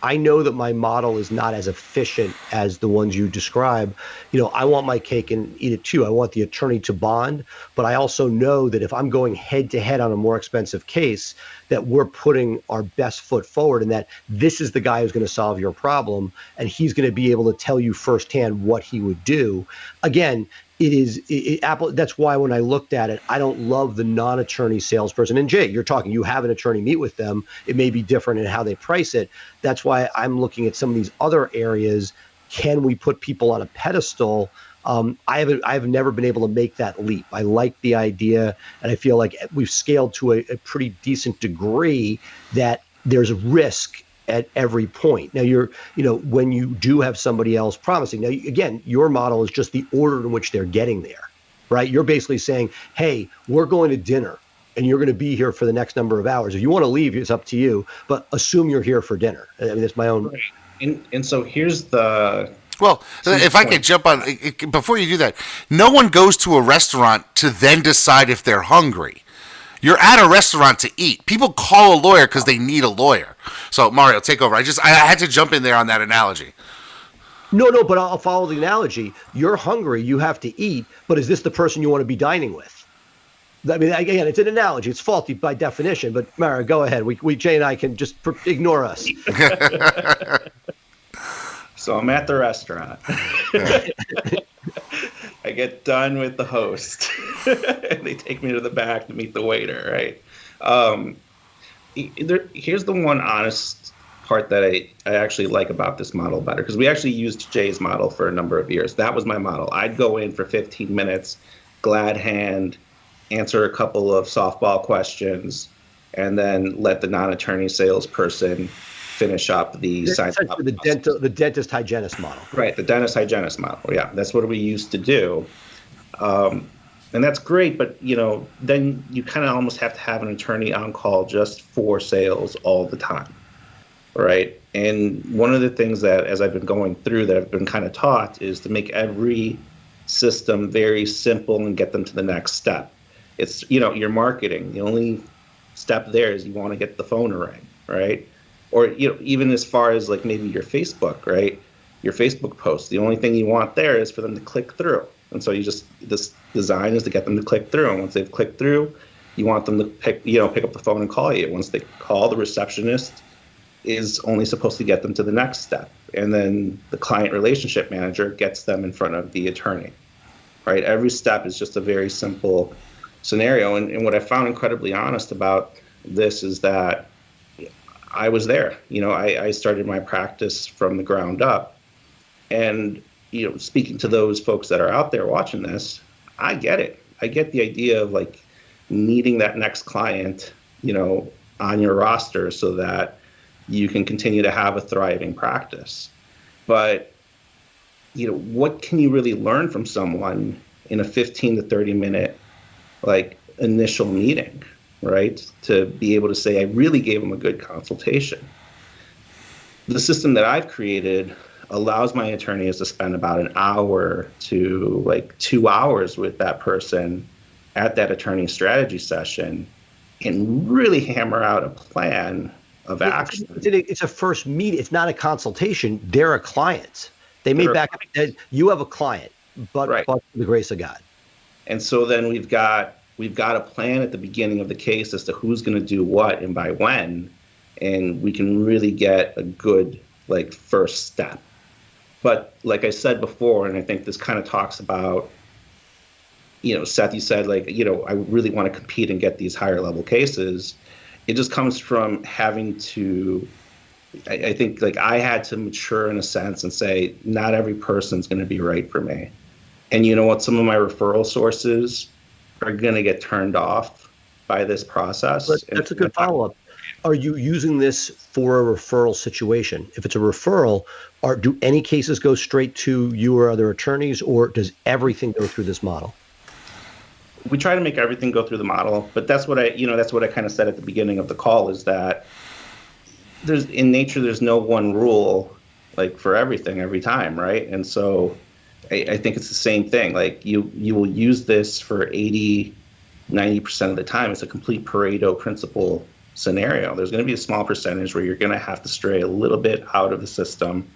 I know that my model is not as efficient as the ones you describe. I want my cake and eat it too. I want the attorney to bond, but I also know that if I'm going head to head on a more expensive case, that we're putting our best foot forward, and that this is the guy who's going to solve your problem, and he's going to be able to tell you firsthand what he would do. Again, Apple. That's why when I looked at it, I don't love the non-attorney salesperson. And Jay, you have an attorney meet with them. It may be different in how they price it. That's why I'm looking at some of these other areas. Can we put people on a pedestal? I've never been able to make that leap. I like the idea, and I feel like we've scaled to a pretty decent degree that there's a risk at every point. Now when you do have somebody else promising, now again, your model is just the order in which they're getting there, right? You're basically saying, hey, we're going to dinner and you're going to be here for the next number of hours. If you want to leave, it's up to you, but assume you're here for dinner. I mean, it's my own. Right. And so here's the. Well, if I could jump on, before you do that, no one goes to a restaurant to then decide if they're hungry. You're at a restaurant to eat. People call a lawyer because they need a lawyer. So, Mario, take over. I had to jump in there on that analogy. No, but I'll follow the analogy. You're hungry, you have to eat, but is this the person you want to be dining with? I mean, again, it's an analogy. It's faulty by definition, but Mario, go ahead. Jay and I can just ignore us. So I'm at the restaurant. I get done with the host, and they take me to the back to meet the waiter, right? Here's the one honest part that I actually like about this model better, because we actually used Jay's model for a number of years. That was my model. I'd go in for 15 minutes, glad hand, answer a couple of softball questions, and then let the non-attorney salesperson finish up the sign up. The dentist hygienist model. Right, the dentist hygienist model. Yeah, that's what we used to do. And that's great, but then you kind of almost have to have an attorney on call just for sales all the time. Right? And one of the things that, as I've been going through, that I've been kind of taught is to make every system very simple and get them to the next step. It's, your marketing. The only step there is you want to get the phone to ring, right? Or even as far as like maybe your Facebook, right? Your Facebook posts. The only thing you want there is for them to click through. And so this design is to get them to click through. And once they've clicked through, you want them to pick up the phone and call you. Once they call, the receptionist is only supposed to get them to the next step. And then the client relationship manager gets them in front of the attorney, right? Every step is just a very simple scenario. And what I found incredibly honest about this is that I was there. I started my practice from the ground up. And, speaking to those folks that are out there watching this, I get it. I get the idea of like needing that next client, on your roster so that you can continue to have a thriving practice. But, what can you really learn from someone in a 15 to 30 minute, like, initial meeting? Right? To be able to say, I really gave them a good consultation. The system that I've created allows my attorneys to spend about an hour to like 2 hours with that person at that attorney strategy session and really hammer out a plan of action. It's a first meet. It's not a consultation. They're a client. They may back up. You have a client, but for the grace of God. And so then we've got a plan at the beginning of the case as to who's going to do what and by when, and we can really get a good like first step. But like I said before, and I think this kind of talks about, Seth, you said like, I really want to compete and get these higher level cases. It just comes from having to, I think like I had to mature in a sense and say, not every person's going to be right for me. And you know what, some of my referral sources are going to get turned off by this process. But that's a good follow-up. Are you using this for a referral situation? If it's a referral, do any cases go straight to you or other attorneys, or does everything go through this model? We try to make everything go through the model, but that's what I kind of said at the beginning of the call, is that there's no one rule like for everything every time, right? And so I think it's the same thing. Like you will use this for 80, 90% of the time. It's a complete Pareto principle scenario. There's going to be a small percentage where you're going to have to stray a little bit out of the system.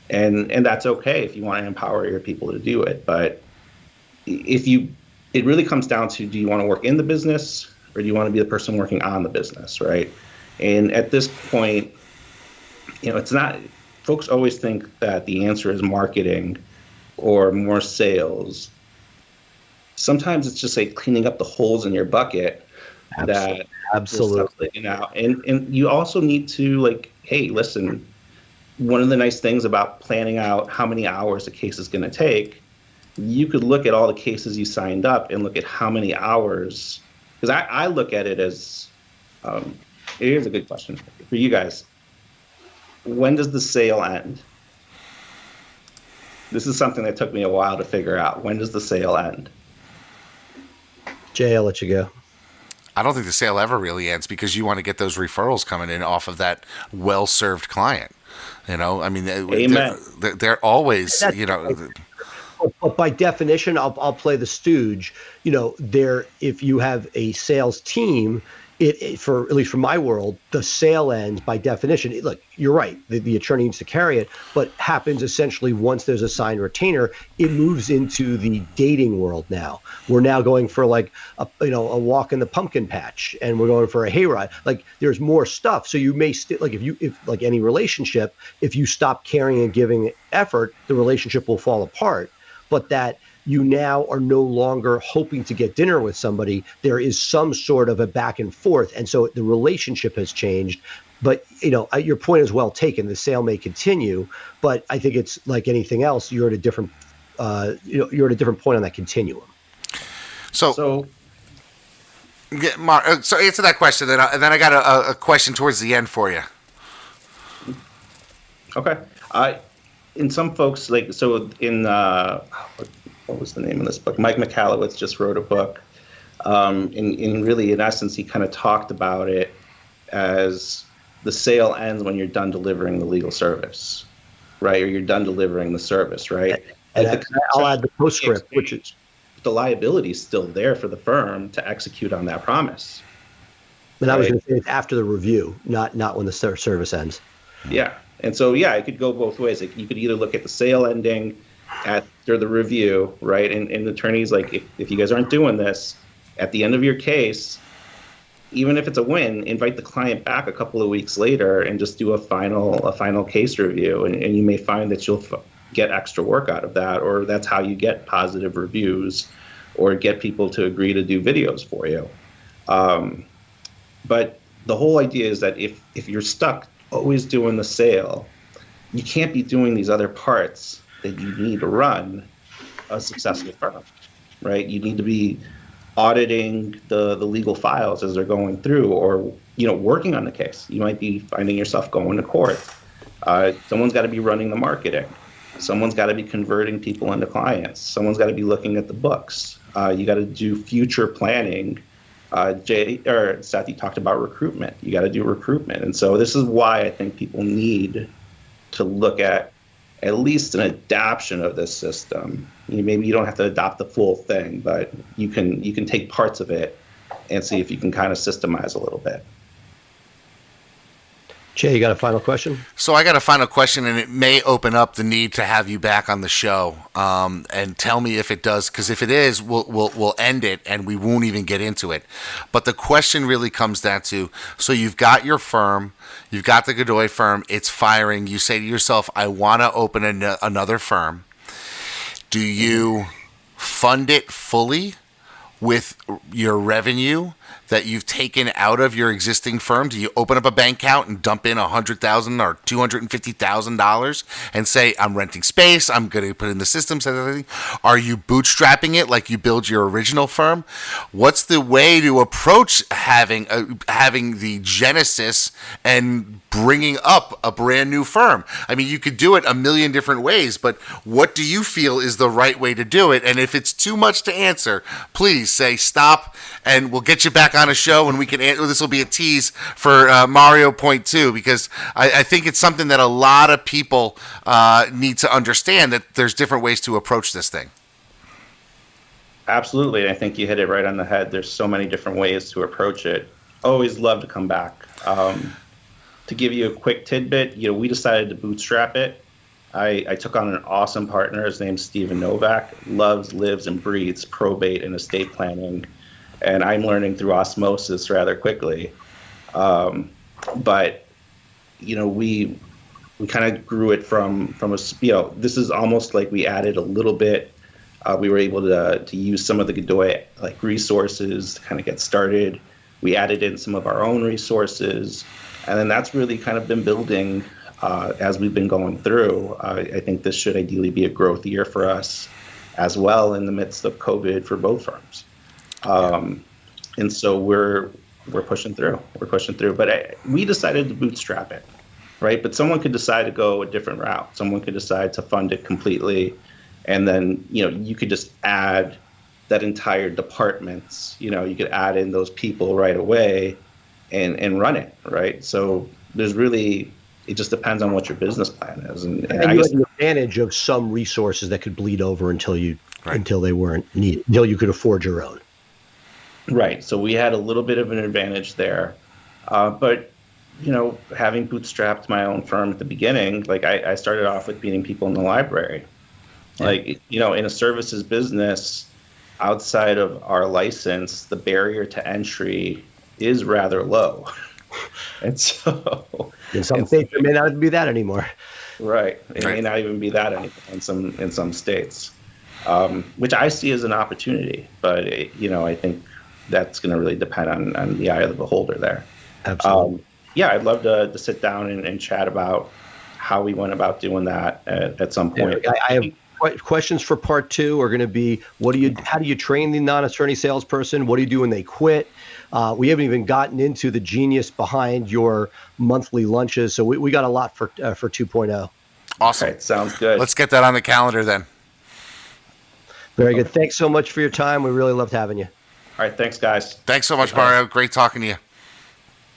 And that's okay if you want to empower your people to do it. But it really comes down to, do you want to work in the business or do you want to be the person working on the business, right? And at this point, it's not, folks always think that the answer is marketing or more sales. Sometimes it's just like cleaning up the holes in your bucket. Absolutely. And you also need to like, hey, listen, one of the nice things about planning out how many hours a case is going to take, you could look at all the cases you signed up and look at how many hours, because I look at it as, here's a good question for you guys. when does the sale end? This is something that took me a while to figure out. When does the sale end? Jay, I'll let you go. I don't think the sale ever really ends because you want to get those referrals coming in off of that well-served client. You know, I mean, Amen. They're always, you know. But by definition, I'll play the stooge. You know, if you have a sales team, for at least from my world, the sale ends by definition. Look, you're right. The attorney needs to carry it, but happens essentially once there's a signed retainer. It moves into the dating world now. We're now going for like a walk in the pumpkin patch, and we're going for a hayride. Like there's more stuff. So you may if like any relationship, if you stop caring and giving effort, the relationship will fall apart. But that you now are no longer hoping to get dinner with somebody. There is some sort of a back and forth. And so the relationship has changed. But, your point is well taken. The sale may continue, but I think it's like anything else. You're at a different, you're at a different point on that continuum. So answer that question, and then I got a question towards the end for you. Okay. In some folks, what was the name of this book? Mike Michalowicz just wrote a book. In essence, he kind of talked about it as the sale ends when you're done delivering the legal service, right? Or you're done delivering the service, right? And I'll add the postscript, which is the liability is still there for the firm to execute on that promise. And right? I was going to say it's after the review, not when the service ends. Yeah. And so, it could go both ways. Like you could either look at the sale ending after the review, right? And attorneys, like, if you guys aren't doing this, at the end of your case, even if it's a win, invite the client back a couple of weeks later and just do a final case review. And you may find that you'll get extra work out of that, or that's how you get positive reviews or get people to agree to do videos for you. But the whole idea is that if you're stuck always doing the sale, you can't be doing these other parts that you need to run a successful firm, right? You need to be auditing the legal files as they're going through, or working on the case. You might be finding yourself going to court. Someone's got to be running the marketing. Someone's got to be converting people into clients. Someone's got to be looking at the books. You got to do future planning. Seth, you talked about recruitment. You got to do recruitment. And so this is why I think people need to look at least an adaptation of this system. Maybe you don't have to adopt the full thing, but you can take parts of it and see if you can kind of systemize a little bit. Jay, you got a final question? So I got a final question, and it may open up the need to have you back on the show. And tell me if it does, because if it is, we'll end it and we won't even get into it. But the question really comes down to: so you've got your firm, you've got the Godoy firm, it's firing. You say to yourself, "I want to open another firm." Do you fund it fully with your revenue that you've taken out of your existing firm? Do you open up a bank account and dump in $100,000 or $250,000 and say, I'm renting space, I'm going to put in the systems and everything? Are you bootstrapping it like you build your original firm? What's the way to approach having the genesis and bringing up a brand new firm? I mean, you could do it a million different ways, but what do you feel is the right way to do it? And if it's too much to answer, please say stop, and we'll get you back on a show and we can answer. This will be a tease for Mario Point 2, because I think it's something that a lot of people need to understand, that there's different ways to approach this thing. Absolutely. I think you hit it right on the head. There's so many different ways to approach it. Always love to come back. To give you a quick tidbit, we decided to bootstrap it. I took on an awesome partner. His name's Steven Novak. Loves, lives, and breathes probate and estate planning. And I'm learning through osmosis rather quickly. But, we kind of grew it from this is almost like we added a little bit. We were able to use some of the Godoy resources to kind of get started. We added in some of our own resources. And then that's really kind of been building as we've been going through. I think this should ideally be a growth year for us as well, in the midst of COVID for both firms. And so we're pushing through. But we decided to bootstrap it. right? But someone could decide to go a different route. Someone could decide to fund it completely, and then you could just add that entire department. You could add in those people right away and run it, right? So it just depends on what your business plan is. And you had the advantage of some resources that could bleed over until they weren't needed, until you could afford your own. Right. So we had a little bit of an advantage there. But, having bootstrapped my own firm at the beginning, like I started off with meeting people in the library. Yeah. Like, in a services business, outside of our license, the barrier to entry is rather low. And so in some states it may not be that anymore. Right. It may not even be that anymore in some states, which I see as an opportunity. But I think that's going to really depend on the eye of the beholder there. Absolutely. I'd love to sit down and chat about how we went about doing that at some point. I have questions for part 2 are going to be how do you train the non-attorney salesperson? What do you do when they quit? We haven't even gotten into the genius behind your monthly lunches, so we got a lot for 2.0. Awesome. Right, sounds good. Let's get that on the calendar then. Very good. Thanks so much for your time. We really loved having you. All right, thanks, guys. Thanks so much, Mario. Great talking to you.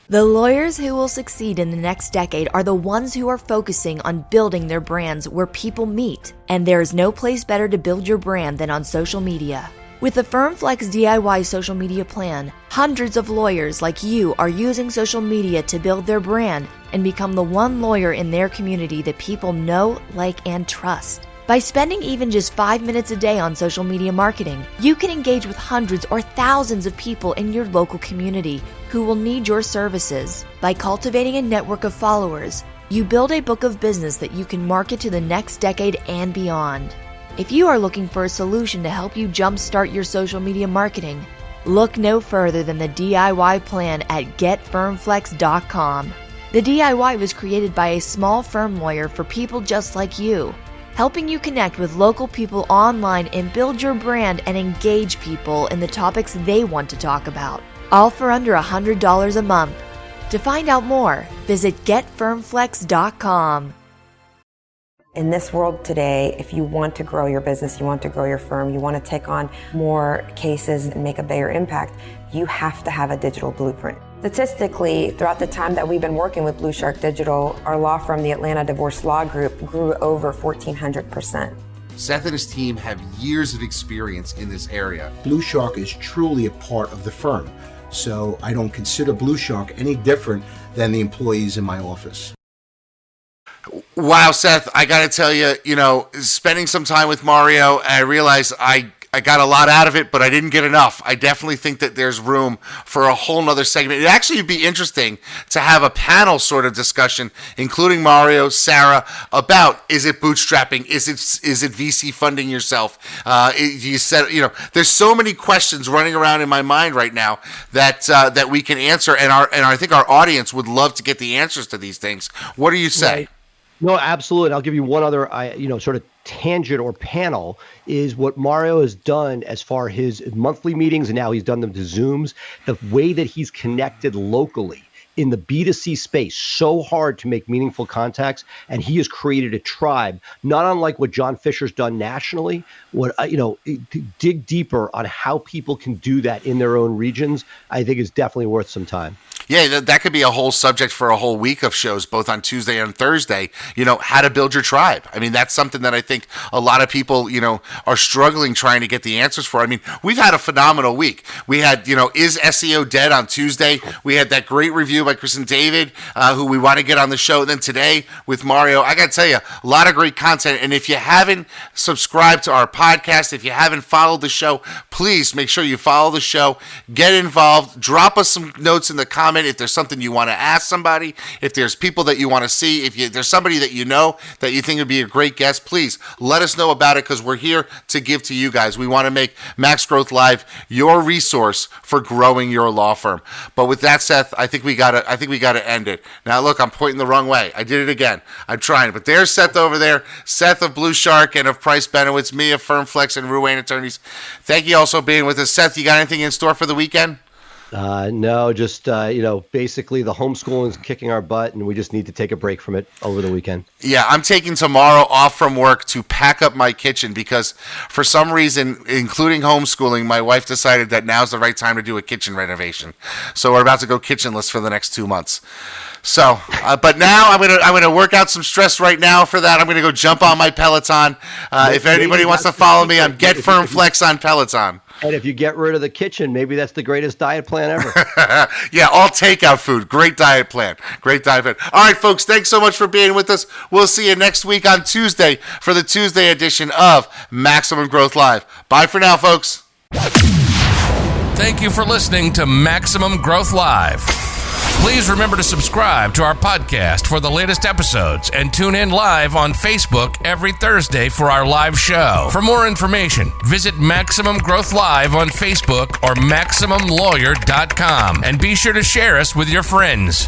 The lawyers who will succeed in the next decade are the ones who are focusing on building their brands where people meet. And there is no place better to build your brand than on social media. With the FirmFlex DIY social media plan, hundreds of lawyers like you are using social media to build their brand and become the one lawyer in their community that people know, like, and trust. By spending even just 5 minutes a day on social media marketing, you can engage with hundreds or thousands of people in your local community who will need your services. By cultivating a network of followers, you build a book of business that you can market to the next decade and beyond. If you are looking for a solution to help you jumpstart your social media marketing, look no further than the DIY plan at getfirmflex.com. The DIY was created by a small firm lawyer for people just like you, helping you connect with local people online and build your brand and engage people in the topics they want to talk about, all for under $100 a month. To find out more, visit getfirmflex.com. In this world today, if you want to grow your business, you want to grow your firm, you want to take on more cases and make a bigger impact, you have to have a digital blueprint. Statistically, throughout the time that we've been working with Blue Shark Digital, our law firm, the Atlanta Divorce Law Group, grew over 1,400%. Seth and his team have years of experience in this area. Blue Shark is truly a part of the firm, so I don't consider Blue Shark any different than the employees in my office. Wow, Seth, I got to tell you, spending some time with Mario, I realized I got a lot out of it, but I didn't get enough. I definitely think that there's room for a whole nother segment. It'd actually be interesting to have a panel sort of discussion, including Mario, Sarah, about is it bootstrapping? Is it VC funding yourself? You said, there's so many questions running around in my mind right now that we can answer, and I think our audience would love to get the answers to these things. What do you say? Right. No, absolutely. I'll give you one other, sort of tangent or panel is what Mario has done as far as his monthly meetings, and now he's done them to Zooms, the way that he's connected locally in the B2C space, so hard to make meaningful contacts. And he has created a tribe, not unlike what John Fisher's done nationally. To dig deeper on how people can do that in their own regions, I think is definitely worth some time. Yeah, that could be a whole subject for a whole week of shows, both on Tuesday and Thursday, how to build your tribe. I mean, that's something that I think a lot of people, are struggling trying to get the answers for. I mean, we've had a phenomenal week. We had, is SEO dead on Tuesday? We had that great review by Chris and David, who we want to get on the show. And then today with Mario, I got to tell you, a lot of great content. And if you haven't subscribed to our podcast, if you haven't followed the show, please make sure you follow the show, get involved, drop us some notes in the comments. If there's something you want to ask somebody, if there's people that you want to see, if there's somebody that that you think would be a great guest, please let us know about it, because we're here to give to you guys. We want to make Max Growth Live your resource for growing your law firm. But with that, Seth, I think we gotta end it. Now look, I'm pointing the wrong way. I did it again. I'm trying. But there's Seth over there, Seth of Blue Shark and of Price Benowitz, me of FirmFlex and Ruane Attorneys. Thank you also for being with us. Seth, you got anything in store for the weekend? No, just, basically the homeschooling is kicking our butt and we just need to take a break from it over the weekend. Yeah, I'm taking tomorrow off from work to pack up my kitchen because for some reason, including homeschooling, my wife decided that now's the right time to do a kitchen renovation. So we're about to go kitchenless for the next 2 months. So, but now I'm gonna work out some stress right now for that. I'm gonna go jump on my Peloton. If anybody wants to follow me, I'm Get Firm Flex on Peloton. And if you get rid of the kitchen, maybe that's the greatest diet plan ever. Yeah, all takeout food. Great diet plan. Great diet plan. All right, folks, thanks so much for being with us. We'll see you next week on Tuesday for the Tuesday edition of Maximum Growth Live. Bye for now, folks. Thank you for listening to Maximum Growth Live. Please remember to subscribe to our podcast for the latest episodes and tune in live on Facebook every Thursday for our live show. For more information, visit Maximum Growth Live on Facebook or MaximumLawyer.com and be sure to share us with your friends.